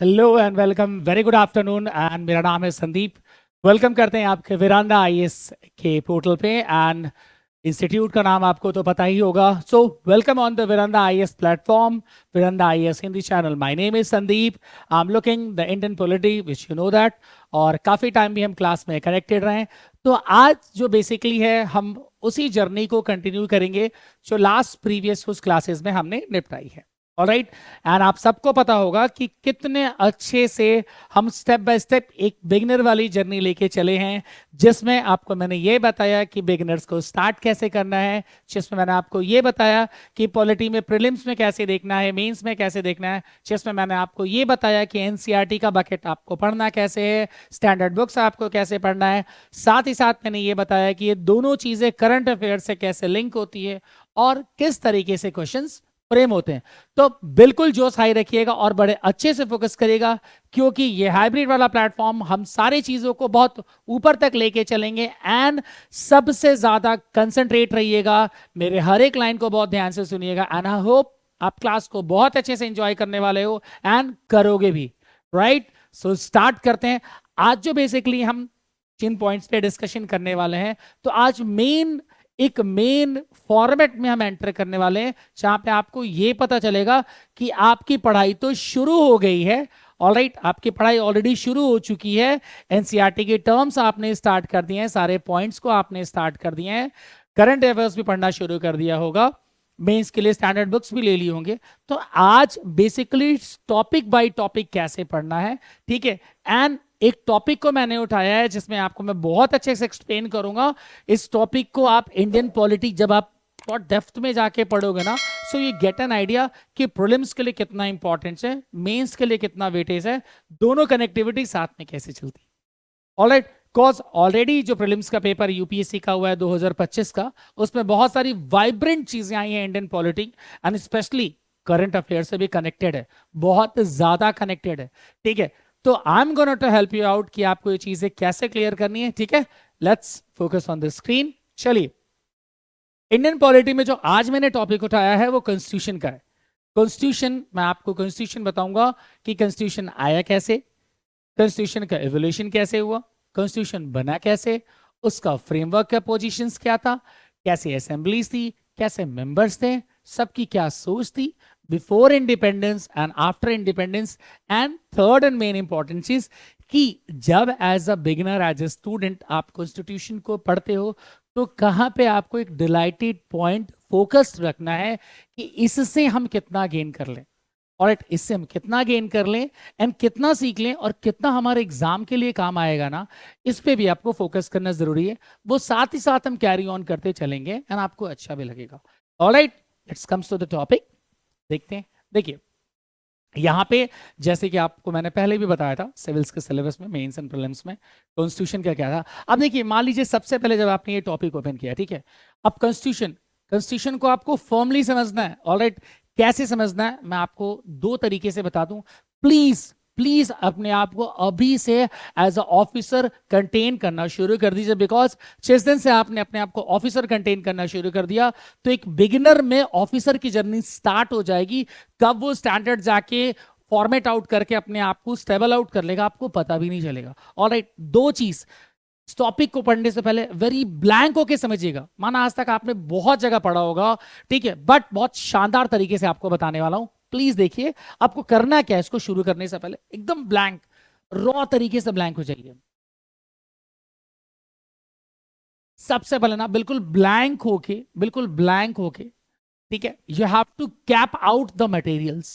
Hello and welcome, very good afternoon. And मेरा नाम है संदीप। वेलकम करते हैं आपके विरांडा आईएएस के पोर्टल पे। एंड इंस्टीट्यूट का नाम आपको तो पता ही होगा। So welcome on the Veranda IAS platform, Veranda IAS Hindi channel. My name is Sandeep. I am looking the Indian polity which you know that. और काफ़ी टाइम भी हम क्लास में कनेक्टेड रहे। तो आज जो बेसिकली है, हम उसी जर्नी को कंटिन्यू करेंगे जो लास्ट प्रीवियस उस क्लासेस में हमने निपटाई है। ऑलराइट। एंड आप सबको पता होगा कि कितने अच्छे से हम स्टेप बाय स्टेप एक बिगिनर वाली जर्नी लेके चले हैं, जिसमें आपको मैंने ये बताया कि बिगिनर्स को स्टार्ट कैसे करना है, जिसमें मैंने आपको ये बताया कि पॉलिटी में प्रीलिम्स में कैसे देखना है, मेंस में कैसे देखना है, जिसमें मैंने आपको ये बताया कि एनसीईआरटी का बकेट आपको पढ़ना कैसे है, स्टैंडर्ड बुक्स आपको कैसे पढ़ना है। साथ ही साथ मैंने ये बताया कि ये दोनों चीजें करंट अफेयर से कैसे लिंक होती है और किस तरीके से क्वेश्चंस फ्रेम होते हैं। तो बिल्कुल जोश हाई रखिएगा और बड़े अच्छे से फोकस करिएगा, क्योंकि ये हाइब्रिड वाला प्लेटफॉर्म हम सारी चीजों को बहुत ऊपर तक लेके चलेंगे। एंड सबसे ज्यादा कंसंट्रेट रहिएगा, मेरे हर एक लाइन को बहुत ध्यान से सुनिएगा। एंड आई होप आप क्लास को बहुत अच्छे से एंजॉय करने वाले हो एंड करोगे भी। राइट। सो स्टार्ट करते हैं। आज जो बेसिकली हम जिन पॉइंट्स पे डिस्कशन करने वाले हैं, तो आज एक मेन फॉर्मेट में हम एंटर करने वाले हैं, जहां पे आपको यह पता चलेगा कि आपकी पढ़ाई तो शुरू हो गई है। ऑलराइट, आपकी पढ़ाई ऑलरेडी शुरू हो चुकी है। एनसीईआरटी के टर्म्स आपने स्टार्ट कर दिए हैं, सारे पॉइंट्स को आपने स्टार्ट कर दिए हैं, करंट अफेयर्स भी पढ़ना शुरू कर दिया होगा, मेंस के लिए स्टैंडर्ड बुक्स भी ले ली होंगे। तो आज बेसिकली टॉपिक बाय टॉपिक कैसे पढ़ना है, ठीक है। एंड एक टॉपिक को मैंने उठाया है जिसमें आपको मैं बहुत अच्छे से एक्सप्लेन करूंगा। इस टॉपिक को आप इंडियन पॉलिटी जब आप और डेप्थ में जाके पढ़ोगे ना, so you get an idea कि प्रीलिम्स के लिए कितना इंपॉर्टेंस है, मेंस के लिए कितना वेटेज है, दोनों कनेक्टिविटी साथ में कैसे चलती है। ऑलराइट। कॉज ऑलरेडी जो प्रीलिम्स का पेपर यूपीएससी का हुआ है 2025 का, उसमें बहुत सारी वाइब्रेंट चीजें आई हैं Indian politics and specially current affair से भी कनेक्टेड है, बहुत ज्यादा कनेक्टेड है। ठीक है। तो I am gonna to help you out कि आपको ये चीजें कैसे क्लियर करनी है। ठीक है, let's focus on the screen. चलिए, इंडियन पॉलिटी में जो आज मैंने टॉपिक उठाया है वो कॉन्स्टिट्यूशन का है। कॉन्स्टिट्यूशन, मैं आपको कॉन्स्टिट्यूशन बताऊंगा कि कॉन्स्टिट्यूशन आया कैसे, कॉन्स्टिट्यूशन का एवोल्यूशन कैसे हुआ, कॉन्स्टिट्यूशन बना कैसे, उसका फ्रेमवर्क का पोजीशंस क्या था, कैसे असेंबलीज थी, कैसे मेंबर्स थे, सबकी क्या सोच थी before independence and after independence. And third and main important चीज कि जब as a beginner, as a student आप कॉन्स्टिट्यूशन को पढ़ते हो, तो कहां पे आपको एक डिलाइटेड पॉइंट फोकस रखना है कि इससे हम कितना गेन कर लें। और इससे हम कितना गेन कर लें एंड कितना सीख लें और कितना हमारे एग्जाम के लिए काम आएगा ना, इस पे भी आपको फोकस करना जरूरी है। वो साथ ही साथ हम कैरी ऑन करते चलेंगे एंड आपको अच्छा भी लगेगा। Alright, let's comes to the topic. देखते हैं। देखिए, यहां पे जैसे कि आपको मैंने पहले भी बताया था, सिविल्स के सिलेबस में, मेंस एंड प्रीलिम्स में कॉन्स्टिट्यूशन का क्या था। अब देखिए, मान लीजिए सबसे पहले जब आपने ये टॉपिक ओपन किया, ठीक है, अब कॉन्स्टिट्यूशन, कॉन्स्टिट्यूशन को आपको फर्मली समझना है। ऑलराइट, कैसे समझना है मैं आपको दो तरीके से बता दूं। प्लीज प्लीज अपने आप को अभी से एज अ ऑफिसर कंटेन करना शुरू कर दीजिए, बिकॉज जिस दिन से आपने अपने आप को ऑफिसर कंटेन करना शुरू कर दिया, तो एक बिगिनर में ऑफिसर की जर्नी स्टार्ट हो जाएगी। कब वो स्टैंडर्ड जाके फॉर्मेट आउट करके अपने आप को स्टेबल आउट कर लेगा, आपको पता भी नहीं चलेगा। ऑलराइट, दो चीज इस टॉपिक को पढ़ने से पहले वेरी ब्लैंक होके समझिएगा। माना आज तक आपने बहुत जगह पढ़ा होगा, ठीक है, बट बहुत शानदार तरीके से आपको बताने वाला हूं। प्लीज देखिए, आपको करना क्या है, इसको शुरू करने से पहले एकदम ब्लैंक, रॉ तरीके से ब्लैंक हो जाइए। सबसे पहले ना बिल्कुल ब्लैंक होके, बिल्कुल ब्लैंक होके, ठीक है, you have to cap out the materials,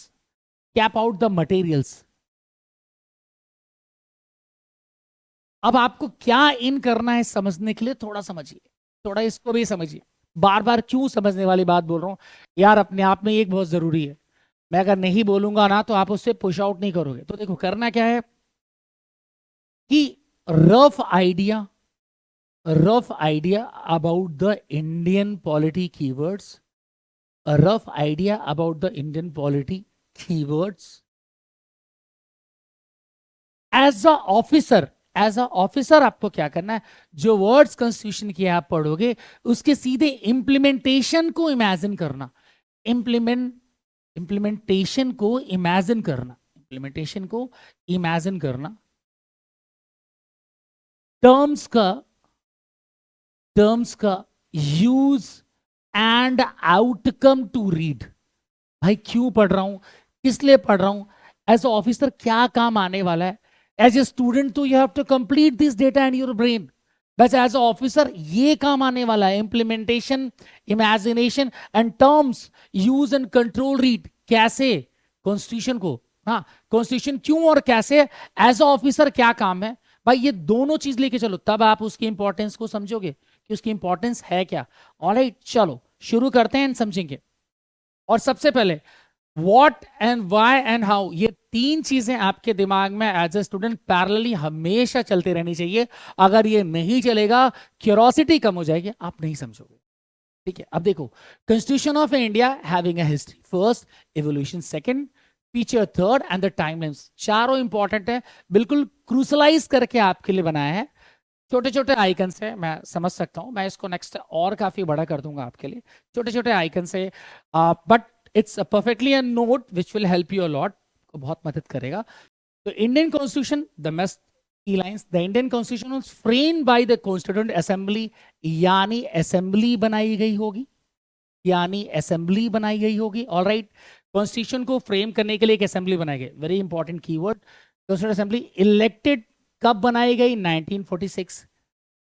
cap out the materials. अब आपको क्या इन करना है समझने के लिए थोड़ा समझिए, थोड़ा इसको भी समझिए। बार बार क्यों समझने वाली बात बोल रहा हूं यार, अपने आप में एक बहुत जरूरी है। मैं अगर नहीं बोलूंगा ना तो आप उससे पुश आउट नहीं करोगे। तो देखो, करना क्या है कि rough idea, rough idea about the Indian polity keywords, rough idea about the Indian polity keywords as a officer. As a officer आपको क्या करना है, जो वर्ड्स कॉन्स्टिट्यूशन की आप पढ़ोगे उसके सीधे इंप्लीमेंटेशन को इमेजिन करना, इंप्लीमेंटेशन को इमेजिन करना, इम्प्लीमेंटेशन को इमेजिन करना, टर्म्स का use and outcome to read. भाई क्यों पढ़ रहा हूं, किस लिए पढ़ रहा हूं, एज अ ऑफिसर क्या काम आने वाला है, एज ए स्टूडेंट तो you have to complete this data in your brain, बस एज अ ऑफिसर ये काम आने वाला है, implementation, imagination and terms use and control read. कैसे? कॉन्स्टिट्यूशन को, हाँ कॉन्स्टिट्यूशन क्यों और कैसे, एज अ ऑफिसर क्या काम है, भाई ये दोनों चीज लेके चलो, तब आप उसकी इंपॉर्टेंस को समझोगे कि उसकी इंपॉर्टेंस है क्या। ऑलराइट, चलो शुरू करते हैं, समझेंगे। और सबसे पहले what and why and how, ये तीन चीजें आपके दिमाग में एज ए स्टूडेंट पैरेलली हमेशा चलती रहनी चाहिए। अगर ये नहीं चलेगा, क्यूरोसिटी कम हो जाएगी, आप नहीं समझोगे। ठीक है, अब देखो, constitution of India having a history first, evolution second, feature third and the timelines, चारों इंपॉर्टेंट है, बिल्कुल क्रूसलाइज करके आपके लिए बनाया है। छोटे छोटे आइकन्स है, मैं समझ सकता हूं, मैं इसको नेक्स्ट और काफी बड़ा कर दूंगा आपके लिए। छोटे छोटे आइकन्स है, but it's perfectly a note which will help you a lot, को बहुत मदद करेगा। तो इंडियन कॉन्स्टिट्यूशन, द मस्ट की lines, the Indian constitution was framed by the constituent assembly, यानी असेंबली बनाई गई होगी, यानी असेंबली बनाई गई होगी। ऑलराइट, कॉन्स्टिट्यूशन को फ्रेम करने के लिए एक असेंबली बनाई गई, very important keyword, constituent assembly. Elected कब बनाई गई? 1946,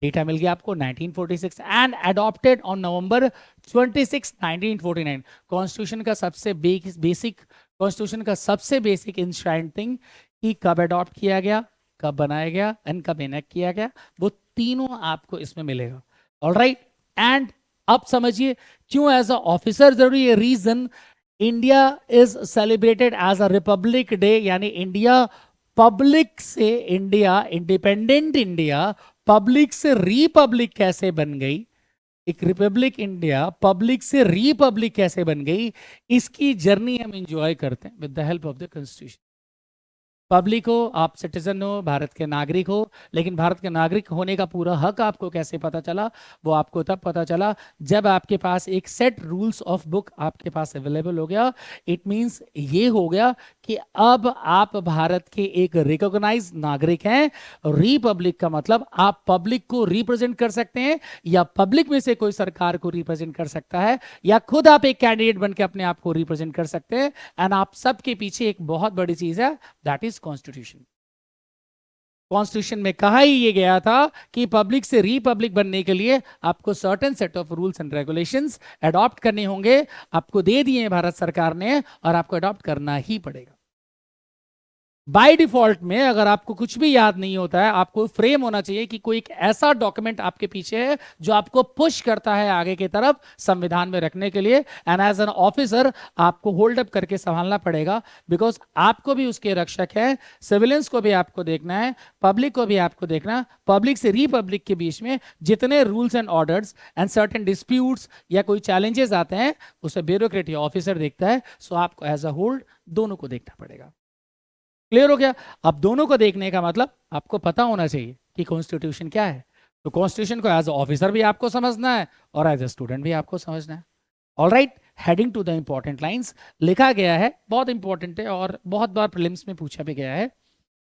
डेटा मिल गया आपको 1946, and adopted on November 26, 1949। Constitution का सबसे बेसिक, कॉन्स्टिट्यूशन का सबसे बेसिक इंश्राइंड थिंग कि कब अडॉप्ट किया गया, कब बनाया गया एंड कब इनेक्ट किया गया, वो तीनों आपको इसमें मिलेगा। ऑलराइट, एंड अब समझिए क्यों एज अ ऑफिसर जरूरी है। Reason, India is celebrated as a republic day, यानी इंडिया पब्लिक से, इंडिया इंडिपेंडेंट इंडिया पब्लिक से रिपब्लिक कैसे बन गई, एक रिपब्लिक इंडिया पब्लिक से रिपब्लिक कैसे बन गई, इसकी जर्नी हम एंजॉय करते हैं with the help of the constitution. Public हो, आप सिटीजन हो, भारत के नागरिक हो, लेकिन भारत के नागरिक होने का पूरा हक आपको कैसे पता चला? वो आपको तब पता चला जब आपके पास एक सेट रूल्स ऑफ बुक आपके पास अवेलेबल हो गया। इट मींस ये हो गया कि अब आप भारत के एक रिकॉग्नाइज नागरिक हैं। रिपब्लिक का मतलब आप पब्लिक को रिप्रेजेंट कर सकते हैं, या पब्लिक में से कोई सरकार को रिप्रेजेंट कर सकता है, या खुद आप एक कैंडिडेट बन के अपने आप को रिप्रेजेंट कर सकते हैं। एंड आप सबके पीछे एक बहुत बड़ी चीज है, दैट इज कॉन्स्टिट्यूशन। कॉन्स्टिट्यूशन में कहा ही ये गया था कि पब्लिक से रिपब्लिक बनने के लिए आपको certain set of rules and regulations adopt करने होंगे, आपको दे दिए भारत सरकार ने, और आपको अडॉप्ट करना ही पड़ेगा। बाय डिफॉल्ट में अगर आपको कुछ भी याद नहीं होता है, आपको फ्रेम होना चाहिए कि कोई एक ऐसा डॉक्यूमेंट आपके पीछे है जो आपको पुश करता है आगे की तरफ संविधान में रखने के लिए। एंड एज एन ऑफिसर आपको होल्ड अप करके संभालना पड़ेगा, बिकॉज आपको भी उसके रक्षक है, सिविलियंस को भी आपको देखना है, पब्लिक को भी आपको देखना। पब्लिक से रिपब्लिक के बीच में जितने rules and orders and certain disputes या कोई चैलेंजेस आते हैं, उसे ब्यूरोक्रेट या ऑफिसर देखता है। सो आपको एज अ होल्ड दोनों को देखना पड़ेगा। क्लियर हो गया? अब दोनों को देखने का मतलब आपको पता होना चाहिए कि कॉन्स्टिट्यूशन क्या है। तो कॉन्स्टिट्यूशन को एज ऑफिसर भी आपको समझना है और एज ए स्टूडेंट भी आपको समझना है। Alright, heading to the important lines लिखा गया है, बहुत इंपॉर्टेंट है और बहुत बार प्रीलिम्स में पूछा भी गया है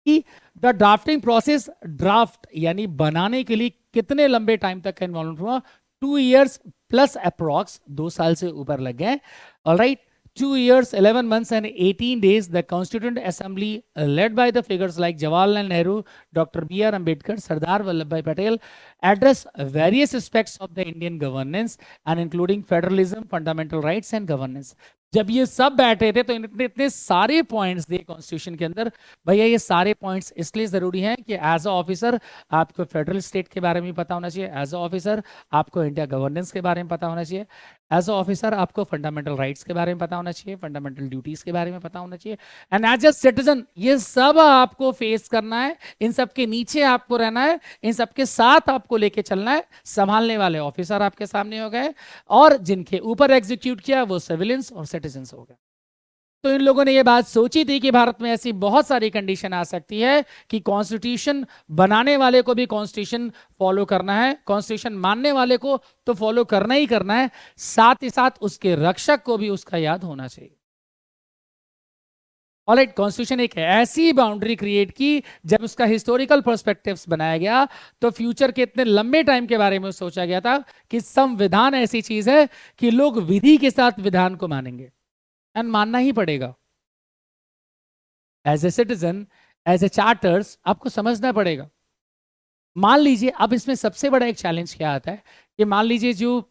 कि द ड्राफ्टिंग प्रोसेस, ड्राफ्ट यानी बनाने के लिए कितने लंबे टाइम तक का इन्वॉल्वमेंट हुआ? 2 years प्लस अप्रॉक्स, 2 साल से ऊपर लग गए। Alright, 2 years, 11 months and 18 days, the Constituent Assembly, led by the figures like Jawaharlal Nehru, Dr. B.R. Ambedkar, Sardar Vallabhbhai Patel, address various aspects of the Indian governance and including federalism, fundamental rights and governance. जब ये सब बैठे थे तो इतने इतने सारे points दिए कॉन्स्टिट्यूशन के अंदर। भैया ये सारे पॉइंट्स इसलिए जरूरी हैं कि एज अ ऑफिसर आपको फेडरल स्टेट के बारे में पता होना चाहिए, एज अ ऑफिसर आपको इंडिया गवर्नेंस के बारे में पता होना चाहिए, एज अ ऑफिसर आपको फंडामेंटल राइट्स के बारे में पता होना चाहिए, फंडामेंटल ड्यूटीज के बारे में पता होना चाहिए, एंड एज अ सिटीजन ये सब आपको फेस करना है, इन सब के नीचे आपको रहना है, इन सब के साथ आपको लेके चलना है। संभालने वाले ऑफिसर आपके सामने हो गए और जिनके ऊपर एग्जीक्यूट किया वो सिविलियंस और सिटीजन्स हो गए। तो इन लोगों ने ये बात सोची थी कि भारत में ऐसी बहुत सारी कंडीशन आ सकती है कि कॉन्स्टिट्यूशन बनाने वाले को भी कॉन्स्टिट्यूशन फॉलो करना है, कॉन्स्टिट्यूशन मानने वाले को तो फॉलो करना ही करना है, साथ ही साथ उसके रक्षक को भी उसका याद होना चाहिए। ऑलराइट, कॉन्स्टिट्यूशन एक ऐसी बाउंड्री क्रिएट की जब उसका हिस्टोरिकल पर्सपेक्टिव्स बनाया गया तो फ्यूचर के इतने लंबे टाइम के बारे में सोचा गया था कि संविधान ऐसी चीज है कि लोग विधि के साथ विधान को मानेंगे एंड मानना ही पड़ेगा। As a citizen, as a charters आपको समझना पड़ेगा। मान लीजिए, अब इसमें सबसे बड़ा एक चैलेंज क्या आता है कि मान लीजिए जो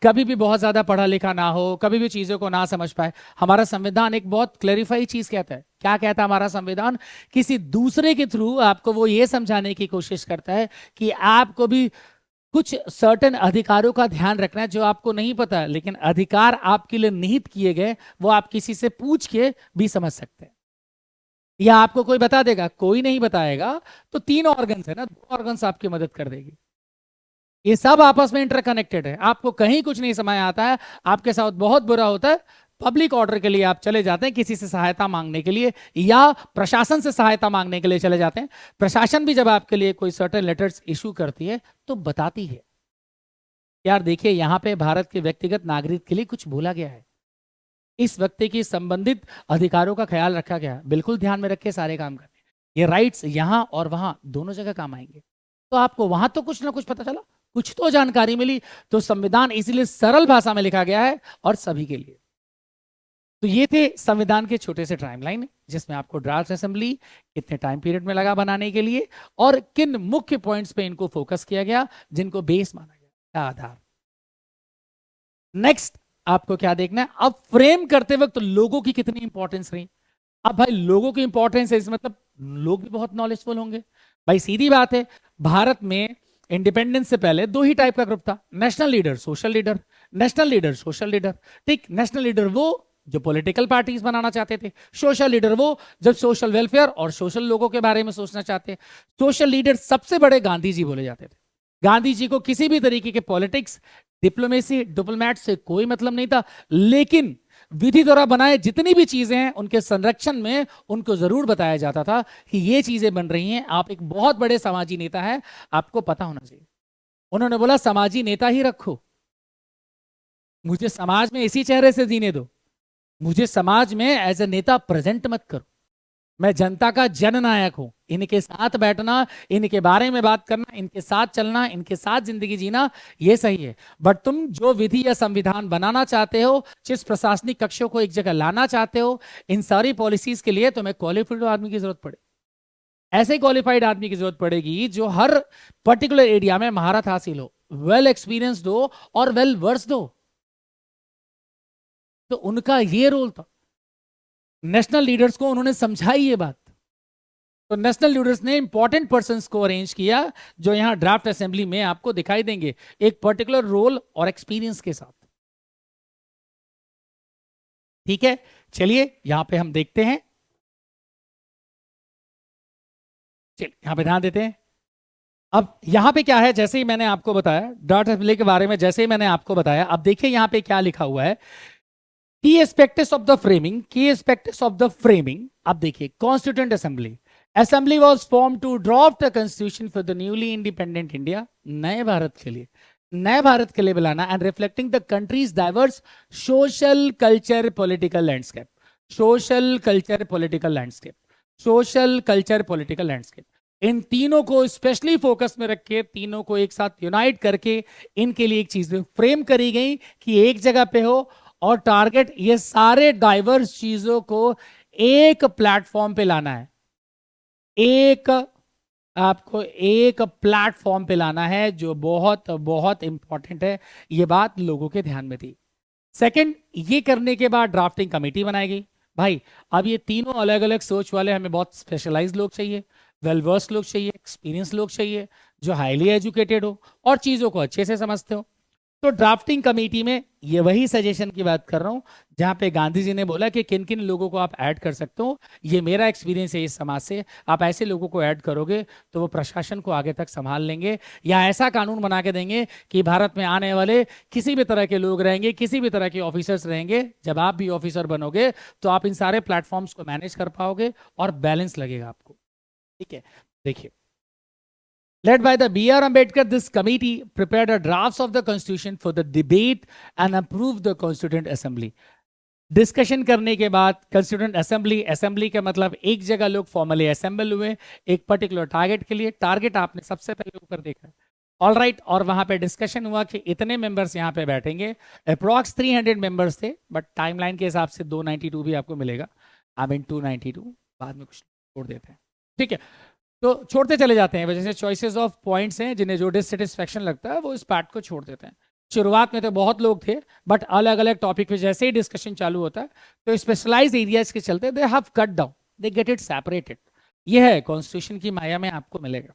कभी भी बहुत ज्यादा पढ़ा लिखा ना हो, कभी भी चीजों को ना समझ पाए। हमारा संविधान एक बहुत क्लैरिफाई चीज कहता है। क्या कहता है हमारा संविधान? किसी दूसरे के थ्रू आपको वो ये समझाने की कोशिश करता है कि आपको भी कुछ सर्टेन अधिकारों का ध्यान रखना है जो आपको नहीं पता, लेकिन अधिकार आपके लिए निहित किए गए, वो आप किसी से पूछ के भी समझ सकते हैं। या आपको कोई बता देगा, कोई नहीं बताएगा तो 3 ऑर्गन्स है ना, 2 ऑर्गन्स आपकी मदद कर देगी। ये सब आपस में इंटरकनेक्टेड है। आपको कहीं कुछ नहीं समझ आता है, आपके साथ बहुत बुरा होता है, पब्लिक ऑर्डर के लिए आप चले जाते हैं किसी से सहायता मांगने के लिए, या प्रशासन से सहायता मांगने के लिए चले जाते हैं। प्रशासन भी जब आपके लिए कोई सर्टेन लेटर्स इशू करती है तो बताती है, यार देखिए यहां पे भारत के व्यक्तिगत नागरिक के लिए कुछ बोला गया है, इस व्यक्ति की संबंधित अधिकारों का ख्याल रखा गया है, बिल्कुल ध्यान में रख के सारे काम करने। ये राइट्स यहां और वहां दोनों जगह काम आएंगे। तो आपको वहां तो कुछ ना कुछ पता चला, कुछ तो जानकारी मिली। तो संविधान इसीलिए सरल भाषा में लिखा गया है और सभी के लिए। तो ये थे संविधान के छोटे से टाइमलाइन जिसमें आपको ड्राफ्ट असेंबली कितने टाइम पीरियड में लगा बनाने के लिए और किन मुख्य पॉइंट्स पे इनको फोकस किया गया, जिनको बेस माना गया, आधार। नेक्स्ट आपको क्या देखना है, अब फ्रेम करते वक्त लोगों की कितनी इंपॉर्टेंस रही। अब भाई लोगों की इंपॉर्टेंस है, इस मतलब लोग भी बहुत नॉलेजफुल होंगे। भाई सीधी बात है, भारत में इंडिपेंडेंस से पहले 2 ही टाइप का ग्रुप था, national leader, social leader. National leader, social leader, ठीक। नेशनल लीडर वो जो पॉलिटिकल पार्टीज बनाना चाहते थे, सोशल लीडर वो जब सोशल वेलफेयर और सोशल लोगों के बारे में सोचना चाहते। सोशल लीडर सबसे बड़े गांधी जी बोले जाते थे। गांधी जी को किसी भी तरीके के पॉलिटिक्स, डिप्लोमेसी, डिप्लोमैट से कोई मतलब नहीं था, लेकिन विधि द्वारा बनाए जितनी भी चीजें हैं उनके संरक्षण में उनको जरूर बताया जाता था कि ये चीजें बन रही हैं, आप एक बहुत बड़े समाजी नेता है, आपको पता होना चाहिए। उन्होंने बोला समाजी नेता ही रखो, मुझे समाज में इसी चेहरे से जीने दो, मुझे समाज में एज ए नेता प्रेजेंट मत करो, मैं जनता का जननायक हूं। इनके साथ बैठना, इनके बारे में बात करना, इनके साथ चलना, इनके साथ जिंदगी जीना, ये सही है। बट तुम जो विधि या संविधान बनाना चाहते हो, जिस प्रशासनिक कक्षों को एक जगह लाना चाहते हो, इन सारी पॉलिसीज के लिए तुम्हें क्वालिफाइड आदमी की जरूरत पड़े। ऐसे क्वालिफाइड आदमी की जरूरत पड़ेगी जो हर पर्टिकुलर एरिया में महारत हासिल हो, वेल एक्सपीरियंस दो और वेल वर्स दो। तो उनका ये रोल था। नेशनल लीडर्स को उन्होंने समझाई ये बात। तो नेशनल लीडर्स ने इंपॉर्टेंट पर्संस को अरेंज किया जो यहां ड्राफ्ट असेंबली में आपको दिखाई देंगे, एक पर्टिकुलर रोल और एक्सपीरियंस के साथ। ठीक है, चलिए यहां पे हम देखते हैं। चलिए यहां पे ध्यान देते हैं। अब यहां पे क्या है, जैसे ही मैंने आपको बताया ड्राफ्ट असेंबली के बारे में, जैसे ही मैंने आपको बताया, अब देखिए यहां पे क्या लिखा हुआ है, key aspects of the framing, key aspects of the framing. अब देखिए, constituent assembly, assembly was form to draft a constitution for the newly independent India, नए भारत के लिए, नए भारत के लिए बनाना, and reflecting the country's diverse social culture political landscape, social culture political landscape, social culture political landscape. इन तीनों को स्पेशली फोकस में रख के, तीनों को एक साथ यूनाइट करके इनके लिए एक चीज फ्रेम करी गई कि एक जगह पे हो और टारगेट ये सारे डाइवर्स चीजों को एक प्लेटफॉर्म पे लाना है। एक आपको एक प्लेटफॉर्म पे लाना है, जो बहुत बहुत इंपॉर्टेंट है। ये बात लोगों के ध्यान में थी। सेकंड, ये करने के बाद ड्राफ्टिंग कमेटी बनाई गई। भाई अब ये तीनों अलग अलग सोच वाले, हमें बहुत स्पेशलाइज्ड लोग चाहिए, वेल वर्स लोग चाहिए, एक्सपीरियंस लोग चाहिए, जो हाईली एजुकेटेड हो और चीजों को अच्छे से समझते हो। तो ड्राफ्टिंग कमेटी में ये वही सजेशन की बात कर रहा हूं जहां पे गांधी जी ने बोला कि किन किन लोगों को आप ऐड कर सकते हो। ये मेरा एक्सपीरियंस है इस समाज से, आप ऐसे लोगों को ऐड करोगे तो वो प्रशासन को आगे तक संभाल लेंगे, या ऐसा कानून बना के देंगे कि भारत में आने वाले किसी भी तरह के लोग रहेंगे, किसी भी तरह के ऑफिसर्स रहेंगे, जब आप भी ऑफिसर बनोगे तो आप इन सारे प्लेटफॉर्म्स को मैनेज कर पाओगे और बैलेंस लगेगा आपको। ठीक है, देखिए, led by the B.R. Ambedkar, this committee prepared a drafts of the constitution for the debate and approved the Constituent Assembly. Discussion करने के बाद कंस्टिट्यूएंट असेंबली, असेंबली का मतलब एक जगह लोग फॉर्मली असेंबल हुए एक पर्टिकुलर टारगेट के लिए। टारगेट आपने सबसे पहले ऊपर देखा है, ऑल राइट। और वहां पे डिस्कशन हुआ कि इतने मेंबर्स यहाँ पे बैठेंगे। अप्रॉक्स 300 मेंबर्स थे, बट टाइमलाइन के हिसाब से 292 भी आपको मिलेगा। आई मीन 292 बाद में कुछ छोड़ देते हैं, ठीक है। तो छोड़ते चले जाते हैं, वजह से चॉइसेस ऑफ पॉइंट्स हैं जिन्हें जो डिससेटिस्फैक्शन लगता है वो इस पार्ट को छोड़ देते हैं। शुरुआत में तो बहुत लोग थे, बट अलग अलग टॉपिक पे जैसे ही डिस्कशन चालू होता है तो स्पेशलाइज एरियाज के चलते they have cut down, they get it separated. ये है कॉन्स्टिट्यूशन की माया में आपको मिलेगा,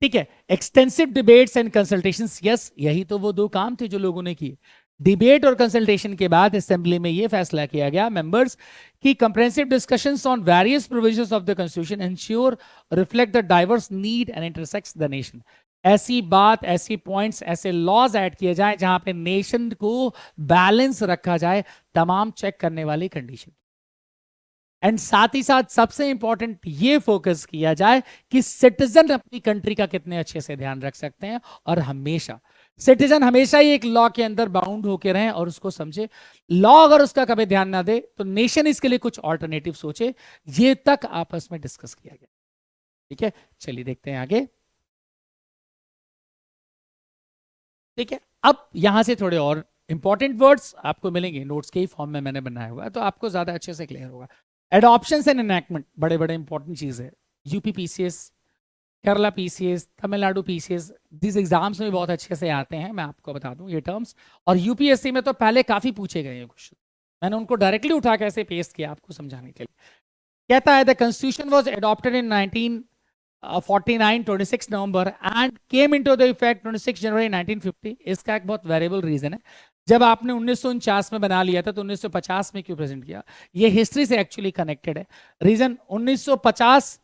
ठीक है। Extensive debates and consultations, yes, यही तो वो दो काम थे जो लोगों ने किए। डिबेट और कंसल्टेशन के बाद असेंबली में यह फैसला किया गया मेंबर्स की comprehensive discussions on various provisions of the constitution ensure reflect the diverse need and intersects the nation. ऐसी बात, ऐसी पॉइंट्स, ऐसे लॉज ऐड किए जाए जहां पे नेशन को बैलेंस रखा जाए, तमाम चेक करने वाली कंडीशन। एंड साथ ही साथ सबसे इंपॉर्टेंट ये फोकस किया जाए कि सिटीजन अपनी कंट्री का कितने अच्छे से ध्यान रख सकते हैं, और हमेशा सिटीजन हमेशा ही एक लॉ के अंदर बाउंड होकर रहें और उसको समझे। लॉ अगर उसका कभी ध्यान ना दे तो नेशन इसके लिए कुछ ऑल्टरनेटिव सोचे। ये तक आपस में डिस्कस किया गया, ठीक है। चलिए देखते हैं आगे, ठीक है। अब यहां से थोड़े और इंपॉर्टेंट वर्ड्स आपको मिलेंगे, नोट्स के ही फॉर्म में मैंने बनाया हुआ है, तो आपको ज्यादा अच्छे से क्लियर होगा। एडॉप्शन एंड एनैक्टमेंट बड़े बड़े इंपॉर्टेंट चीज है। UP PCS, Kerala PCS, Tamil Nadu PCS, this exams में बहुत अच्छे से आते हैं, मैं आपको बता दूं ये टर्म्स। और यूपीएससी में तो पहले काफी पूछे गए हैं क्वेश्चन, मैंने उनको डायरेक्टली उठा के ऐसे पेस्ट किया आपको समझाने के लिए। कहता है the constitution was adopted in 1949 26 November and came into the effect 26 जनवरी 1950। इसका एक बहुत वेरिएबल रीजन है, जब आपने 1949 में बना लिया था तो 1950 में क्यों प्रेजेंट किया, ये हिस्ट्री से एक्चुअली कनेक्टेड है। रीजन 1950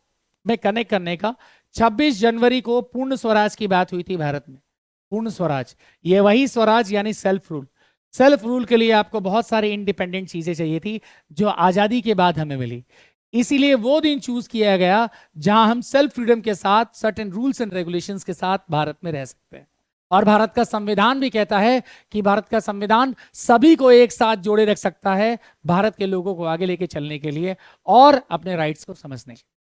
में कनेक्ट करने का, 26 जनवरी को पूर्ण स्वराज की बात हुई थी भारत में। पूर्ण स्वराज, ये वही स्वराज यानी सेल्फ रूल। सेल्फ रूल के लिए आपको बहुत सारी इंडिपेंडेंट चीजें चाहिए थी जो आजादी के बाद हमें मिली, इसीलिए वो दिन चूज किया गया जहां हम सेल्फ फ्रीडम के साथ सर्टेन रूल्स एंड रेगुलेशंस के साथ भारत में रह सकते हैं। और भारत का संविधान भी कहता है कि भारत का संविधान सभी को एक साथ जोड़े रख सकता है, भारत के लोगों को आगे लेके चलने के लिए और अपने राइट्स को समझने के लिए।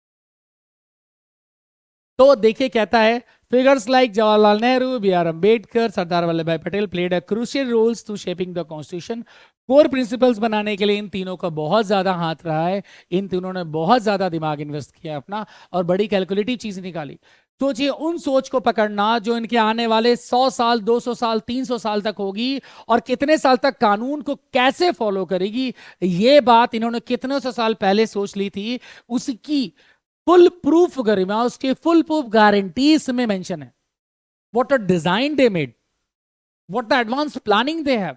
तो देखिए कहता है figures like Jawaharlal Nehru, B R Ambedkar, Sardar Vallabh Bhai Patel played a crucial roles to shaping the constitution. Core principles बनाने के लिए इन तीनों का बहुत ज्यादा हाथ रहा है, इन तीनों ने बहुत ज्यादा दिमाग इन्वेस्ट किया अपना और बड़ी कैलकुलेटिव चीज निकाली। सोचिए उन सोच को पकड़ना जो इनके आने वाले 100 साल, 200 साल, 300 साल तक होगी, और कितने साल तक कानून को कैसे फॉलो करेगी, ये बात इन्होंने कितने सौ साल पहले सोच ली थी, उसकी फुल प्रूफ गरिमा, उसके फुल प्रूफ गारंटी इसमें मेंशन है। What a design they made, what the advance planning they have,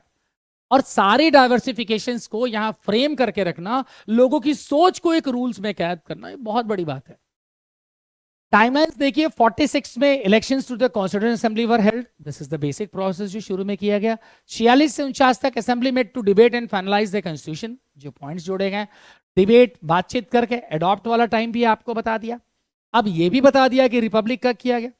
और सारे डाइवर्सिफिकेशंस को यहां फ्रेम करके रखना, लोगों की सोच को एक रूल्स में कैद करना, ये बहुत बड़ी बात है। टाइमलाइंस देखिए, 46 में elections to the constituent assembly were held, this is the basic process जो शुरू में किया गया। 46 से 49 तक assembly met to debate and finalise the constitution, जो पॉइंट्स जोड़े गए, डिबेट बातचीत करके एडॉप्ट वाला टाइम भी आपको बता दिया। अब ये भी बता दिया कि रिपब्लिक का किया गया।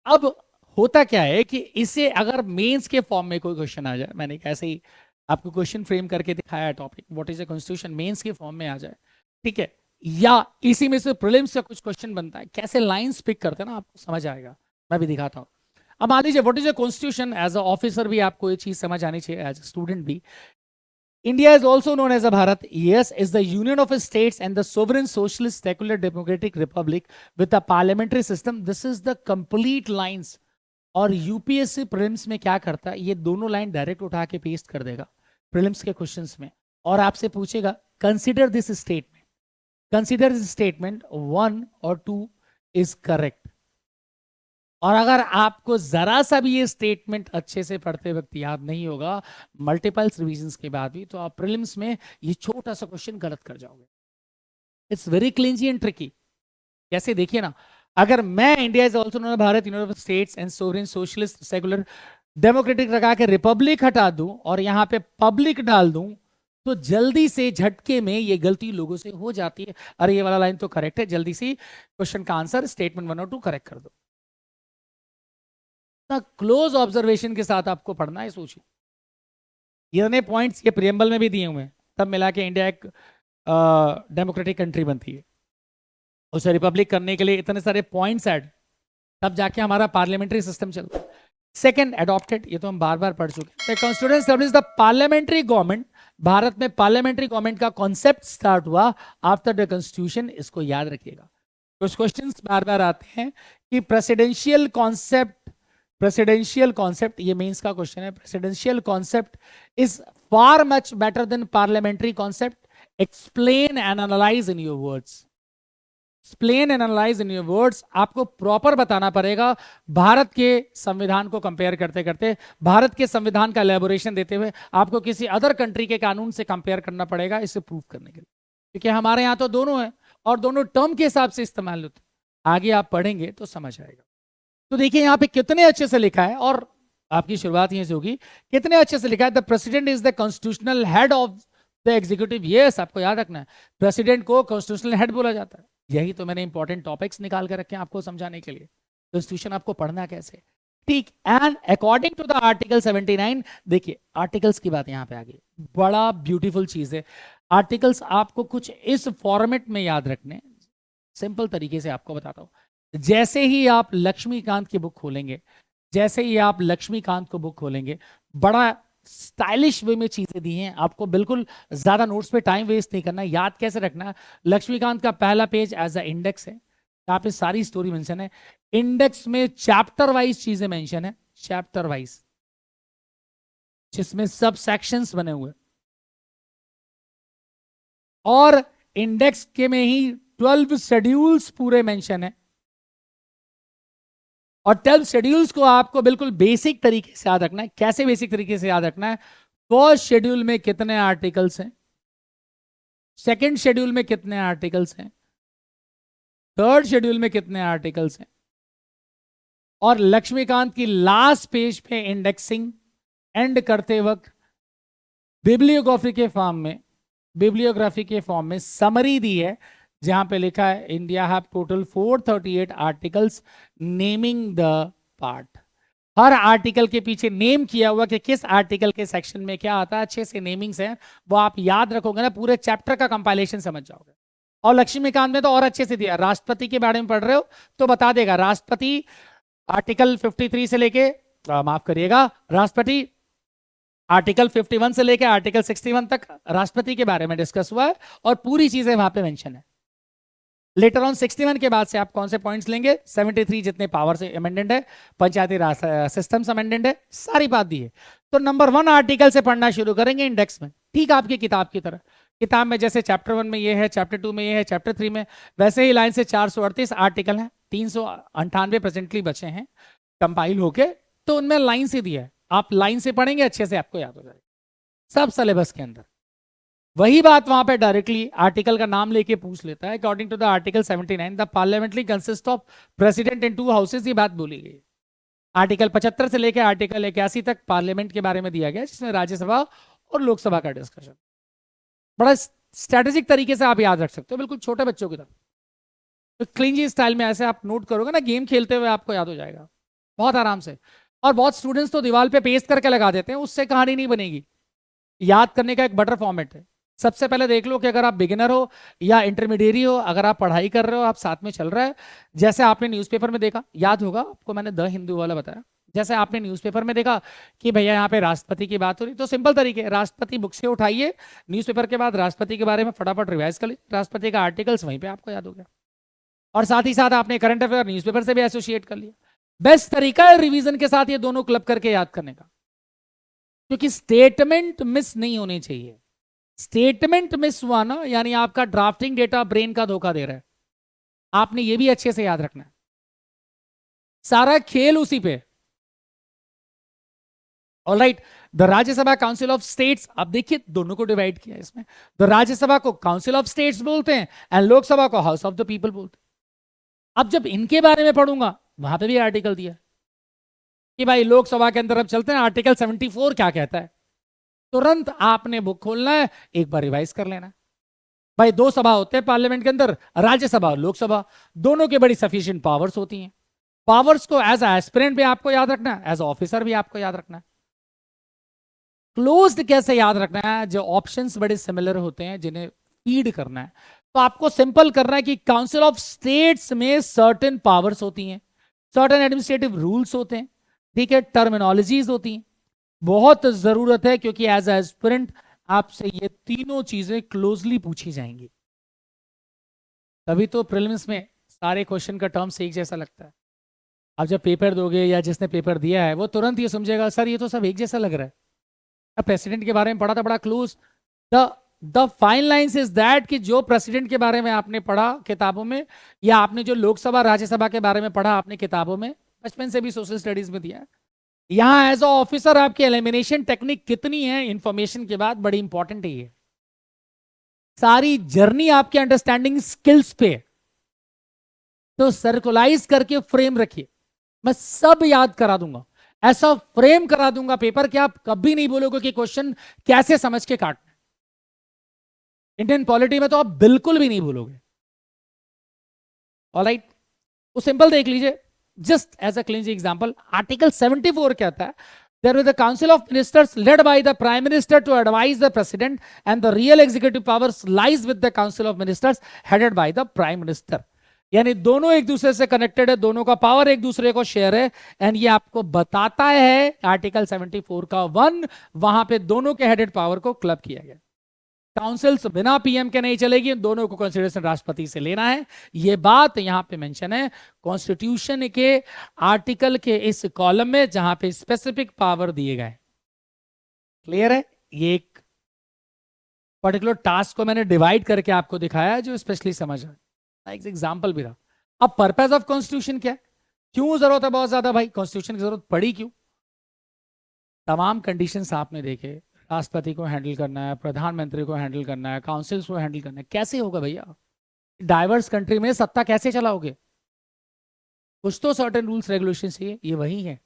अब होता क्या है कि इसे अगर मेंस के फॉर्म में कोई क्वेश्चन आ जाए, मैंने ऐसे ही आपको क्वेश्चन फ्रेम करके दिखाया topic, what is the constitution, mains के फॉर्म में आ जाए, ठीक है, या इसी में से प्रीलिम्स का कुछ क्वेश्चन बनता है, कैसे लाइंस पिक करते हैं ना, आपको समझ आएगा, मैं भी दिखाता हूं। अब मान लीजिए what is the constitution, as a officer भी आपको ये चीज समझ आनी चाहिए, एज अ स्टूडेंट भी। India is also known as a Bharat. Yes, is the union of states and the sovereign socialist secular democratic republic with a parliamentary system. This is the complete lines. और UPSC prelims में क्या करता है, ये दोनों line direct उठा के paste कर देगा प्रीलिम्स के क्वेश्चंस में, और आपसे पूछेगा consider this statement, consider this statement 1 और 2 इज करेक्ट। और अगर आपको जरा सा भी ये स्टेटमेंट अच्छे से पढ़ते वक्त याद नहीं होगा मल्टीपल रिवीजन के बाद भी, तो आप प्रीलिम्स में ये छोटा सा क्वेश्चन गलत कर जाओगे। It's very clingy and tricky. कैसे, देखिए ना, अगर मैं India is also known Bharat union of states and sovereign socialist secular democratic लगा के रिपब्लिक हटा दूं और यहां पे पब्लिक डाल दूं, तो जल्दी से झटके में ये गलती लोगों से हो जाती है, अरे ये वाला लाइन तो करेक्ट है, जल्दी से क्वेश्चन का आंसर स्टेटमेंट 1 और 2 करेक्ट कर दो। क्लोज ऑब्जर्वेशन के साथ आपको पढ़ना है, सोचिए इतने पॉइंट्स ये प्रियम्बल में भी दिए हुए हैं, तब मिला के इंडिया एक डेमोक्रेटिक कंट्री बनती है। उसे रिपब्लिक करने के लिए इतने सारे पॉइंट्स ऐड, तब जाके हमारा पार्लियामेंट्री सिस्टम चलता है। सेकंड एडॉप्टेड, ये तो हम बार बार पढ़ चुके हैं, constitution establish the parliamentary government. Bharat में पार्लियामेंट्री गवर्नमेंट का कॉन्सेप्ट स्टार्ट हुआ आफ्टर द कॉन्स्टिट्यूशन। इसको याद रखिएगा, कुछ क्वेश्चंस बार बार आते हैं कि प्रेसिडेंशियल कॉन्सेप्ट, ये मेंस का क्वेश्चन है, presidential concept is far much better than parliamentary concept. Explain and analyse in your words. Explain and analyse in your words, आपको प्रॉपर बताना पड़ेगा। भारत के संविधान को कंपेयर करते करते, भारत के संविधान का एलेबोरेशन देते हुए आपको किसी अदर कंट्री के कानून से कंपेयर करना पड़ेगा, इसे प्रूव करने के लिए, क्योंकि हमारे यहां तो दोनों है और दोनों टर्म के हिसाब से इस्तेमाल होते हैं। आगे आप पढ़ेंगे तो समझ आएगा। तो देखिए यहाँ पे कितने अच्छे से लिखा है, और आपकी शुरुआत यहीं से होगी, कितने अच्छे से लिखा है, the president is the constitutional head of the executive. Yes, आपको याद रखना है, प्रेसिडेंट को कॉन्स्टिट्यूशनल हेड बोला जाता है। यही तो मैंने इंपॉर्टेंट टॉपिक्स निकाल कर रखे हैं आपको समझाने के लिए, कॉन्स्टिट्यूशन आपको पढ़ना कैसे, ठीक। And according to the article 79, देखिए आर्टिकल्स की बात यहां पे आ गई, बड़ा ब्यूटीफुल चीज है। आर्टिकल्स आपको कुछ इस फॉर्मेट में याद रखने, सिंपल तरीके से आपको बताता हूं। जैसे ही आप लक्ष्मीकांत की बुक खोलेंगे, जैसे ही आप लक्ष्मीकांत को बुक खोलेंगे, बड़ा स्टाइलिश वे में चीजें दी हैं आपको, बिल्कुल ज्यादा नोट्स पे टाइम वेस्ट नहीं करना। याद कैसे रखना है, लक्ष्मीकांत का पहला पेज एज अ इंडेक्स है, यहाँ पे सारी स्टोरी मेंशन है। इंडेक्स में चैप्टर वाइज चीजें मेंशन है, चैप्टर वाइज, जिसमें सब सेक्शंस बने हुए, और इंडेक्स के में ही 12 शेड्यूल्स पूरे मेंशन है। और 12 शेड्यूल्स को आपको बिल्कुल बेसिक तरीके से याद रखना है। कैसे बेसिक तरीके से याद रखना है, फर्स्ट शेड्यूल में कितने आर्टिकल्स हैं, सेकंड शेड्यूल में कितने आर्टिकल्स हैं, थर्ड शेड्यूल में कितने आर्टिकल्स हैं, और लक्ष्मीकांत की लास्ट पेज पे इंडेक्सिंग एंड करते वक्त बिब्लियोग्राफी के फॉर्म में समरी दी है, जहां पे लिखा है India have total 438 articles naming the part. Her article के पीछे नेम किया हुआ कि किस आर्टिकल के सेक्शन में क्या आता है, अच्छे से नेमिंग्स हैं, वो आप याद रखोगे ना, पूरे चैप्टर का कंपाइलेशन समझ जाओगे। और लक्ष्मीकांत में तो और अच्छे से दिया, राष्ट्रपति के बारे में पढ़ रहे हो तो बता देगा, राष्ट्रपति आर्टिकल 53 से लेके, माफ करिएगा, राष्ट्रपति आर्टिकल 51 से लेके आर्टिकल 61 तक राष्ट्रपति के बारे में डिस्कस हुआ है, और पूरी चीजें वहां पे मेंशन है। लेटर ऑन 61 के बाद से आप कौन से पॉइंट्स लेंगे, 73 जितने पावर से अमेंडेंट है, पंचायती राज सिस्टम्स अमेंडेंट है, सारी बात दी है। तो नंबर 1 आर्टिकल से पढ़ना शुरू करेंगे इंडेक्स में, ठीक आपकी किताब की तरह। किताब में जैसे चैप्टर 1 में ये है, चैप्टर 2 में ये है, चैप्टर 3 में, वैसे ही लाइन से 438 आर्टिकल हैं, 398 प्रेजेंटली बचे हैं कंपाइल होके, तो उनमें लाइन से दिया है, आप लाइन से पढ़ेंगे अच्छे से आपको याद हो जाएगा सब सिलेबस के अंदर। वही बात वहां पे डायरेक्टली आर्टिकल का नाम लेके पूछ लेता है। According to the article 79 the parliamentary consist of president in 2 houses, ये बात बोली गई। आर्टिकल 75 से लेकर आर्टिकल 81 तक पार्लियामेंट के बारे में दिया गया, जिसमें राज्यसभा और लोकसभा का डिस्कशन। बड़ा स्ट्रेटेजिक तरीके से आप याद रख सकते हो, बिल्कुल छोटे बच्चों की तरह। तो क्लिंजी स्टाइल में ऐसे आप नोट करोगे ना, गेम खेलते हुए आपको याद हो जाएगा बहुत आराम से। और बहुत स्टूडेंट्स तो दीवार पे पेस्ट करके लगा देते हैं, उससे कहानी नहीं बनेगी। याद करने का एक बेटर फॉर्मेट है। सबसे पहले देख लो कि अगर आप बिगिनर हो या इंटरमीडिएट हो, अगर आप पढ़ाई कर रहे हो, आप साथ में चल रहा है, जैसे आपने न्यूज़पेपर में देखा, याद होगा आपको, मैंने द हिंदू वाला बताया, जैसे आपने न्यूज़पेपर में देखा कि भैया यहाँ पे राष्ट्रपति की बात हो रही, तो सिंपल तरीके, राष्ट्रपति बुक से उठाइए, न्यूज़पेपर के बाद राष्ट्रपति के बारे में फटाफट रिवाइज कर लीजिए, राष्ट्रपति का आर्टिकल्स वहीं पे आपको याद हो गया, और साथ ही साथ आपने करंट अफेयर न्यूज़पेपर से भी एसोसिएट कर लिया। बेस्ट तरीका है रिवीजन के साथ ये दोनों क्लब करके याद करने का, क्योंकि स्टेटमेंट मिस नहीं होने चाहिए। स्टेटमेंट मिस हुआ ना, यानी आपका ड्राफ्टिंग डेटा ब्रेन का धोखा दे रहा है। आपने ये भी अच्छे से याद रखना है, सारा खेल उसी पे। Alright, the Rajya Sabha council of states, अब देखिए दोनों को डिवाइड किया इसमें। द राज्यसभा को काउंसिल ऑफ स्टेट्स बोलते हैं एंड लोकसभा को हाउस ऑफ द पीपल बोलते हैं। अब जब इनके बारे में पढ़ूंगा, वहां पे भी आर्टिकल दिया कि भाई लोकसभा के अंदर अब चलते हैं, आर्टिकल 74 क्या कहता है। तुरंत आपने बुक खोलना है, एक बार रिवाइज कर लेना। भाई 2 सभा होते हैं पार्लियामेंट के अंदर, राज्यसभा और लोकसभा, दोनों की बड़ी सफिशिएंट पावर्स होती हैं। पावर्स को एज एस्पिरेंट भी आपको याद रखना है, एज ऑफिसर भी आपको याद रखना है। क्लोज्ड कैसे याद रखना है, जो ऑप्शंस बड़े सिमिलर होते हैं जिन्हें फीड करना है, तो आपको सिंपल करना है कि काउंसिल ऑफ स्टेट्स में सर्टेन पावर्स होती हैं, सर्टेन एडमिनिस्ट्रेटिव रूल्स होते हैं, ठीक है, टर्मिनोलॉजीज होती हैं। बहुत जरूरत है क्योंकि एज एस्पिरेंट आपसे ये तीनों चीजें क्लोजली पूछी जाएंगी, तभी तो प्रीलिम्स में सारे क्वेश्चन का टर्म्स एक जैसा लगता है। आप जब पेपर दोगे या जिसने पेपर दिया है वो तुरंत ये समझेगा सर ये तो सब एक जैसा लग रहा है। अब प्रेसिडेंट के बारे में पढ़ा था बड़ा close, the the fine lines is that कि जो प्रेसिडेंट के बारे में आपने पढ़ा किताबों में, या आपने जो लोकसभा राज्यसभा के बारे में पढ़ा आपने किताबों में, बचपन से भी सोशल स्टडीज में दिया है, यहां एज अ ऑफिसर आपकी एलिमिनेशन टेक्निक कितनी है इंफॉर्मेशन के बाद, बड़ी इंपॉर्टेंट है ये। सारी जर्नी आपके अंडरस्टैंडिंग स्किल्स पे, तो सर्कुलाइज करके फ्रेम रखिए। मैं सब याद करा दूंगा, ऐसा फ्रेम करा दूंगा पेपर कि आप कभी नहीं बोलोगे कि क्वेश्चन कैसे समझ के काटना है। इंडियन पॉलिटी में तो आप बिल्कुल भी नहीं बोलोगे। ऑलराइट, तो सिंपल देख लीजिए, just as a cleanse example, article 74 कहता है there is a council of ministers led by the prime minister to advise the president, and the real executive powers lies with the council of ministers headed by the prime minister। यानी दोनों एक दूसरे से connected है, दोनों का power एक दूसरे को शेयर है, एंड ये आपको बताता है आर्टिकल 74 का 1, वहां पे दोनों के हेडेड पावर को क्लब किया गया। काउंसिल्स बिना पीएम के नहीं चलेगी, दोनों को कंसिडरेशन राष्ट्रपति से लेना है, ये बात यहां पे मेंशन है कॉन्स्टिट्यूशन के आर्टिकल के इस कॉलम में जहां पे स्पेसिफिक पावर दिए गए। क्लियर है? ये एक पर्टिकुलर टास्क को मैंने डिवाइड करके आपको दिखाया जो स्पेशली समझ आए, एक एग्जांपल भी रहा। अब पर्पस ऑफ कॉन्स्टिट्यूशन क्या है, क्यों जरूरत है बहुत ज्यादा भाई, कॉन्स्टिट्यूशन की जरूरत पड़ी क्यों? तमाम कंडीशंस आपने देखे, राष्ट्रपति को हैंडल करना है, प्रधानमंत्री को हैंडल करना है, काउंसिल्स को हैंडल करना है, कैसे होगा भैया? डाइवर्स कंट्री में सत्ता कैसे चलाओगे? कुछ तो सर्टेन रूल्स रेगुलेशन चाहिए, ये वही है,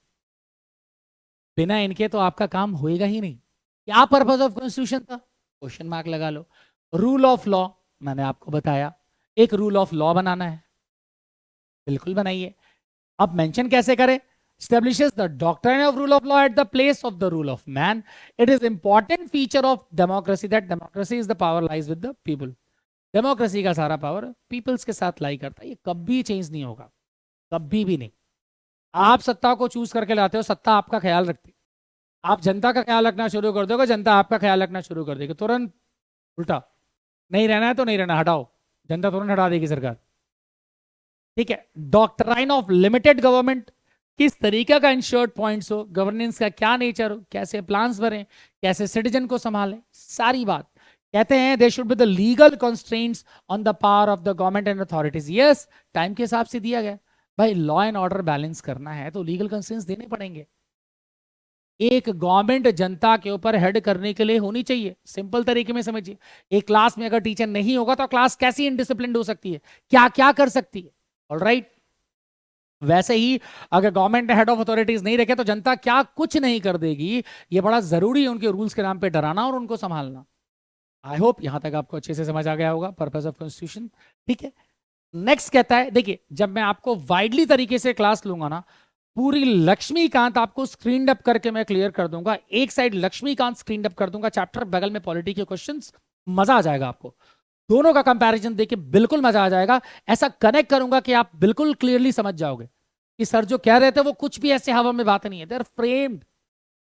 बिना इनके तो आपका काम होएगा ही नहीं। क्या पर्पस ऑफ कॉन्स्टिट्यूशन था? क्वेश्चन मार्क लगा लो। रूल ऑफ लॉ, मैंने आपको बताया, एक रूल ऑफ लॉ बनाना है, बिल्कुल बनाइए। अब मेंशन कैसे करें? establishes the doctrine of rule of law at the place of the rule of man. It is important feature of democracy that democracy is the power lies with the people. Democracy का सारा power peoples के साथ लाई करता है, ये कभी change नहीं होगा, कभी भी नहीं। आप सत्ता को चूज करके लाते हो, सत्ता आपका ख्याल रखती है, आप जनता का ख्याल रखना शुरू कर दोगे, जनता आपका ख्याल रखना शुरू कर देगी, तुरंत उल्टा। नहीं रहना है तो नहीं रहना, हटाओ, जनता तुरंत हटा देगी सरकार। ठीक है, डॉक्ट्राइन ऑफ लिमिटेड गवर्नमेंट, किस तरीके का इंश्योर्ड पॉइंट्स हो, गवर्नेंस का क्या नेचर हो, कैसे प्लान्स बने, कैसे सिटीजन को संभालें, सारी बात। कहते हैं they should be the legal constraints on the power of the government and authorities. Yes, time के हिसाब से दिया गया भाई, लॉ एंड ऑर्डर बैलेंस करना है तो लीगल कंस्ट्रेंट्स देने पड़ेंगे। एक गवर्नमेंट जनता के ऊपर हेड करने के लिए होनी चाहिए, सिंपल तरीके में समझिए। एक क्लास में अगर टीचर नहीं होगा तो क्लास कैसी इनडिसिप्लिन हो सकती है, क्या क्या कर सकती है। ऑलराइट, वैसे ही अगर गवर्नमेंट ने हेड ऑफ अथॉरिटीज नहीं रखे तो जनता क्या कुछ नहीं कर देगी। ये बड़ा जरूरी है उनके रूल्स के नाम पे डराना और उनको संभालना। आई होप यहां तक आपको अच्छे से समझ आ गया होगा पर्पस ऑफ कॉन्स्टिट्यूशन। ठीक है, नेक्स्ट कहता है, देखिए जब मैं आपको वाइडली तरीके से क्लास लूंगा ना, पूरी लक्ष्मीकांत आपको स्क्रीन अप करके मैं क्लियर कर दूंगा, एक साइड लक्ष्मीकांत स्क्रीन अप कर दूंगा, चैप्टर बगल में पॉलिटी के क्वेश्चंस, मजा आ जाएगा आपको। दोनों का कंपैरिजन देके बिल्कुल मजा आ जाएगा। ऐसा कनेक्ट करूंगा कि आप बिल्कुल क्लियरली समझ जाओगे कि सर जो कह रहे थे वो कुछ भी ऐसे हवा में बात नहीं है, देयर फ्रेम्ड।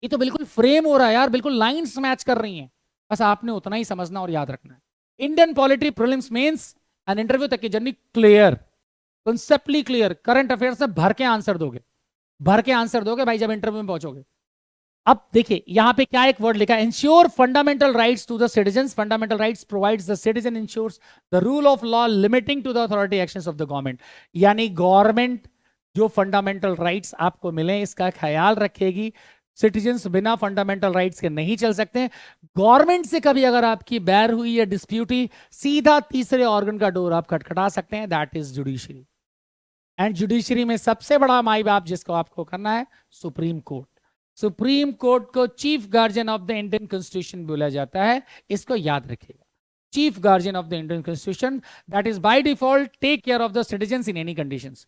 ये तो बिल्कुल फ्रेम हो रहा है यार, बिल्कुल लाइंस मैच कर रही हैं, बस आपने उतना ही समझना और याद रखना है। Indian polity prelims mains and interview तक की journey clear, conceptually clear, current affairs से भर के आंसर दोगे, भर के आंसर दोगे भाई जब इंटरव्यू में पहुंचोगे। अब देखिए यहां पे क्या एक वर्ड लिखा है, ensure fundamental rights to the citizens. Fundamental rights provides the citizen, ensures the rule of law limiting to the authority actions of the government. यानी गवर्नमेंट जो फंडामेंटल राइट्स आपको मिले इसका ख्याल रखेगी। सिटीजन्स बिना फंडामेंटल राइट्स के नहीं चल सकते। गवर्नमेंट से कभी अगर आपकी बैर हुई या डिस्प्यूट हुई, सीधा तीसरे ऑर्गन का डोर आप खटखटा सकते हैं, that is judiciary. And judiciary में सबसे बड़ा माई बाप जिसको आपको करना है, सुप्रीम कोर्ट। सुप्रीम कोर्ट को chief guardian of the Indian constitution बोला जाता है, इसको याद रखिएगा। Chief guardian of the Indian constitution that is by default take care of the citizens in any conditions.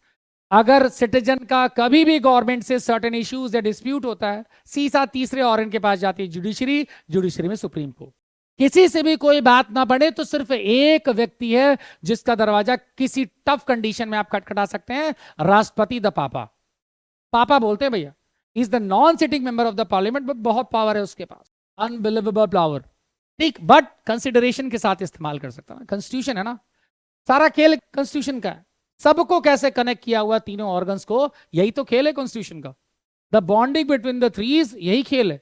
अगर सिटीजन का कभी भी गवर्नमेंट से सर्टेन इश्यूज या डिस्प्यूट होता है, सीधा तीसरे ऑर्गन के पास जाती है जुडिशरी, जुडिशरी में सुप्रीम कोर्ट। किसी से भी कोई बात ना पड़े तो सिर्फ एक व्यक्ति है जिसका दरवाजा किसी टफ कंडीशन में आप खटखटा सकते हैं, राष्ट्रपति द पापा। पापा बोलते हैं भैया, is the non sitting member of the parliament, but बहुत पावर है उसके पास, अनबिलीवेबल पावर। ठीक, बट कंसिडरेशन के साथ इस्तेमाल कर सकता है। कॉन्स्टिट्यूशन है ना, सारा खेल कॉन्स्टिट्यूशन का है। सबको कैसे कनेक्ट किया हुआ तीनों ऑर्गन्स को, यही तो खेल है कॉन्स्टिट्यूशन का। The bonding between the threes, यही खेल है।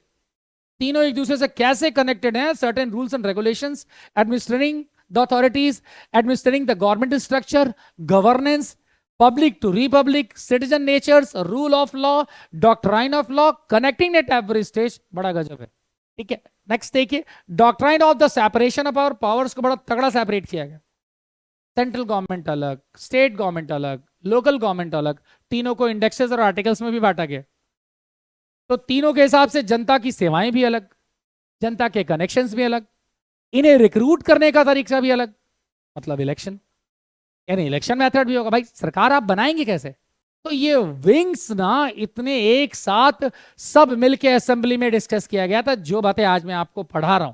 तीनों एक दूसरे से कैसे कनेक्टेड हैं, certain rules and regulations, administrating the authorities, administrating the government structure, governance, public to republic, citizen natures, rule of law, doctrine of law, connecting at every stage. बड़ा गजब है। ठीक है, नेक्स्ट देखिए, doctrine of the separation of powers को बड़ा तगड़ा separate किया गया। सेंट्रल गवर्नमेंट अलग, स्टेट गवर्नमेंट अलग, लोकल गवर्नमेंट अलग, तीनों को इंडेक्सेस और आर्टिकल्स में भी बांटा गया। तो तीनों के हिसाब से जनता की सेवाएं भी अलग, जनता के कनेक्शंस भी अलग, इन्हें रिक्रूट करने का तरीका भी अलग, मतलब इलेक्शन, यानी इलेक्शन मेथड भी होगा। भाई सरकार आप बनाएंगे कैसे? तो ये विंग्स ना इतने एक साथ सब मिलके असेंबली में डिस्कस किया गया था, जो बातें आज मैं आपको पढ़ा रहा हूं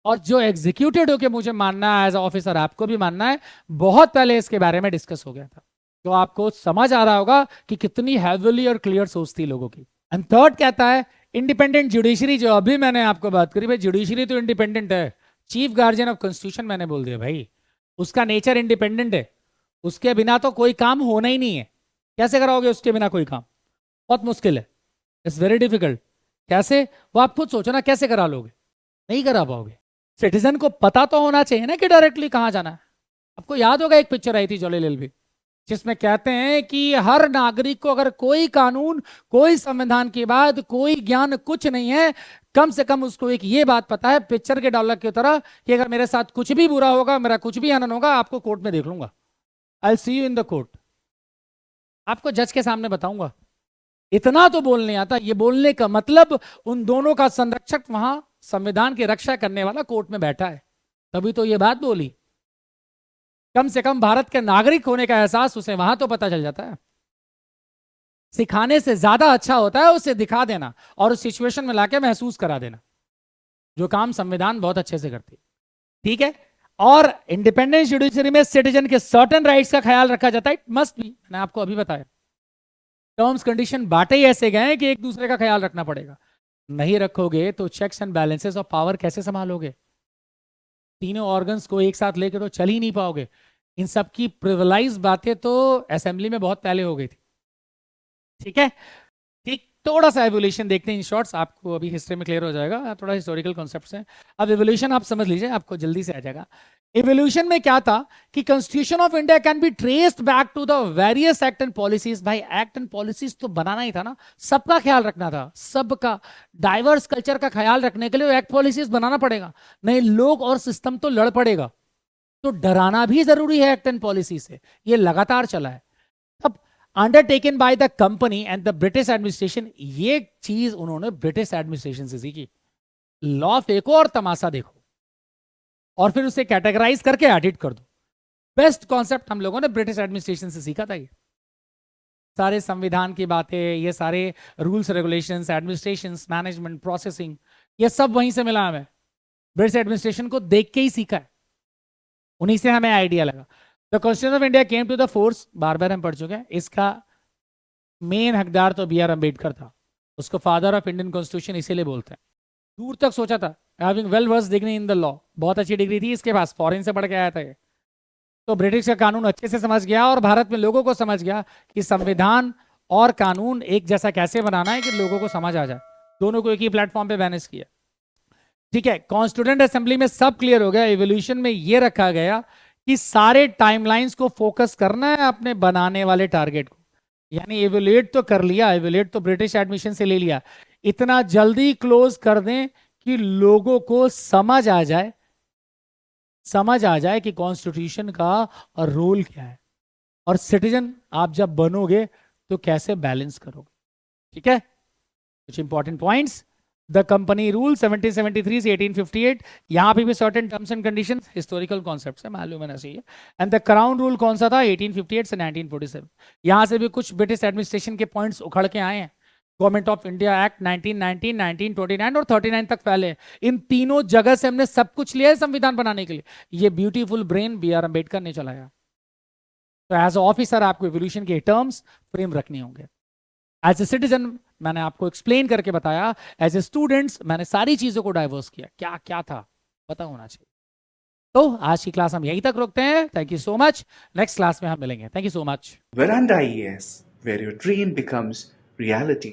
और जो एग्जीक्यूटेड होके मुझे मानना है एज ऑफिसर, आपको भी मानना है, बहुत पहले इसके बारे में डिस्कस हो गया था। तो आपको समझ आ रहा होगा कि कितनी हैविली और क्लियर सोच थी लोगों की। एंड थर्ड कहता है इंडिपेंडेंट जुडिशरी, जो अभी मैंने आपको बात करी, भाई जुडिशरी तो इंडिपेंडेंट है, चीफ गार्जियन ऑफ कॉन्स्टिट्यूशन मैंने बोल दिया भाई, उसका नेचर इंडिपेंडेंट है, उसके बिना तो कोई काम होना ही नहीं है। कैसे कराओगे उसके बिना कोई काम? बहुत मुश्किल है, इट्स वेरी डिफिकल्ट। कैसे, वो आप खुद सोचो ना, कैसे करा लोगे? नहीं करा पाओगे। सिटीजन को पता तो होना चाहिए ना कि डायरेक्टली कहां जाना है। आपको याद होगा एक पिक्चर आई थी जॉलीलेल भी, जिसमें कहते हैं कि हर नागरिक को अगर कोई कानून, कोई संविधान के बाद कोई ज्ञान कुछ नहीं है, कम से कम उसको एक ये बात पता है, पिक्चर के डायलॉग की तरह, कि अगर मेरे साथ कुछ भी बुरा होगा, मेरा कुछ भी हनन होगा, आपको कोर्ट में देख लूंगा, आई सी यू इन द कोर्ट, आपको जज के सामने बताऊंगा। इतना तो बोलने आता। ये बोलने का मतलब उन दोनों का संरक्षक वहां संविधान की रक्षा करने वाला कोर्ट में बैठा है, तभी तो ये बात बोली। कम से कम भारत के नागरिक होने का एहसास उसे वहां तो पता चल जाता है। सिखाने से ज्यादा अच्छा होता है उसे दिखा देना और उस सिचुएशन में लाके महसूस करा देना, जो काम संविधान बहुत अच्छे से करती है। ठीक है, और इंडिपेंडेंट जुडिशरी में सिटीजन के सर्टेन राइट्स का ख्याल रखा जाता है, इट मस्ट बी, मैंने आपको अभी बताया। टर्म्स कंडीशन बांटे ही ऐसे गए कि एक दूसरे का ख्याल रखना पड़ेगा, नहीं रखोगे तो checks and balances of power कैसे संभालोगे? तीनों ऑर्गन्स को एक साथ लेकर तो चल ही नहीं पाओगे। इन सब की प्रिविलाइज बातें तो असेंबली में बहुत पहले हो गई थी। ठीक है, ठीक, थोड़ा सा एवोल्यूशन देखते हैं इन शॉर्ट्स, आपको अभी हिस्ट्री में क्लियर हो जाएगा, थोड़ा हिस्टोरिकल कॉन्सेप्ट्स हैं। अब एवोल्यूशन आप समझ लीजिए, आपको जल्दी से आ जाएगा। एवोल्यूशन में क्या था कि constitution of India can be traced back to the various act and policies. भाई एक्ट एंड पॉलिसीज तो बनाना ही था ना, सबका ख्याल रखना था, सबका डाइवर्स कल्चर का ख्याल रखने के लिए एक्ट पॉलिसीज बनाना पड़ेगा, नहीं लोग और सिस्टम तो लड़ पड़ेगा। तो डराना भी जरूरी है एक्ट एंड पॉलिसी से, ये लगातार चला है। अब undertaken by the company and the British administration, ये चीज उन्होंने ब्रिटिश एडमिनिस्ट्रेशन से सीखी। लॉ फेंको और तमाशा देखो और फिर उसे कैटेगराइज करके एडिट कर दो। बेस्ट कॉन्सेप्ट हम लोगों ने ब्रिटिश एडमिनिस्ट्रेशन से सीखा था। ये सारे संविधान की बातें, ये सारे rules regulations, administration, management, processing, ये सब वहीं से मिला हमें, ब्रिटिश एडमिनिस्ट्रेशन को देख के ही सीखा है, उन्हीं से हमें आइडिया लगा। The constitution of India came to the force, बार बार हम पढ़ चुके हैं, इसका मेन हकदार तो बी आर अम्बेडकर था, उसको फादर ऑफ इंडियन कॉन्स्टिट्यूशन इसीलिए बोलते हैं। दूर तक सोचा था, having well verse degree in the law, बहुत अच्छी डिग्री थी इसके पास, फॉरेन से पढ़ के आया था ये, तो ब्रिटिश का कानून अच्छे से समझ गया और भारत में लोगों को समझ गया कि संविधान और कानून एक जैसा कैसे बनाना है कि लोगों को समझ आ जाए। दोनों को एक ही प्लेटफॉर्म पे बैलेंस किया। ठीक है, कॉन्स्टिट्यूएंट असेंबली में सब क्लियर हो गया। एवोल्यूशन में ये रखा गया कि सारे टाइमलाइंस को फोकस करना है अपने बनाने वाले टारगेट को, यानी एवोल्यूट तो कर लिया, एवोल्यूट तो ब्रिटिश एडमिशन से ले लिया, इतना जल्दी क्लोज कर दें कि लोगों को समझ आ जाए, समझ आ जाए कि कॉन्स्टिट्यूशन का रोल क्या है और सिटीजन आप जब बनोगे तो कैसे बैलेंस करोगे। ठीक है, कुछ important points the company rule 1773 से 1858, यहाँ पे भी certain terms and condition, historical concept है, मालूम है सही है। एंड द क्राउन रूल कौन सा था? 1858 से 1947। यहाँ से भी कुछ ब्रिटिश एडमिनिस्ट्रेशन के पॉइंट्स उखड़ के आए हैं। गवर्नमेंट ऑफ इंडिया एक्ट 1919, 1929 और 39 तक फैले। इन तीनों जगह से हमने सब कुछ लिया है संविधान बनाने के लिए। ये beautiful brain B R Ambedkar ने चलाया। तो एज ऑफिसर आपको एवोल्यूशन के टर्म्स फ्रेम रखने होंगे। एज ए सिटीजन मैंने आपको एक्सप्लेन करके बताया। एज ए स्टूडेंट्स मैंने सारी चीजों को डाइवर्स किया, क्या क्या था पता होना चाहिए। तो आज की क्लास हम यहीं तक रोकते हैं। Thank you so much. Next class में हम मिलेंगे। Thank you so much. Veranda IES, where your dream becomes reality.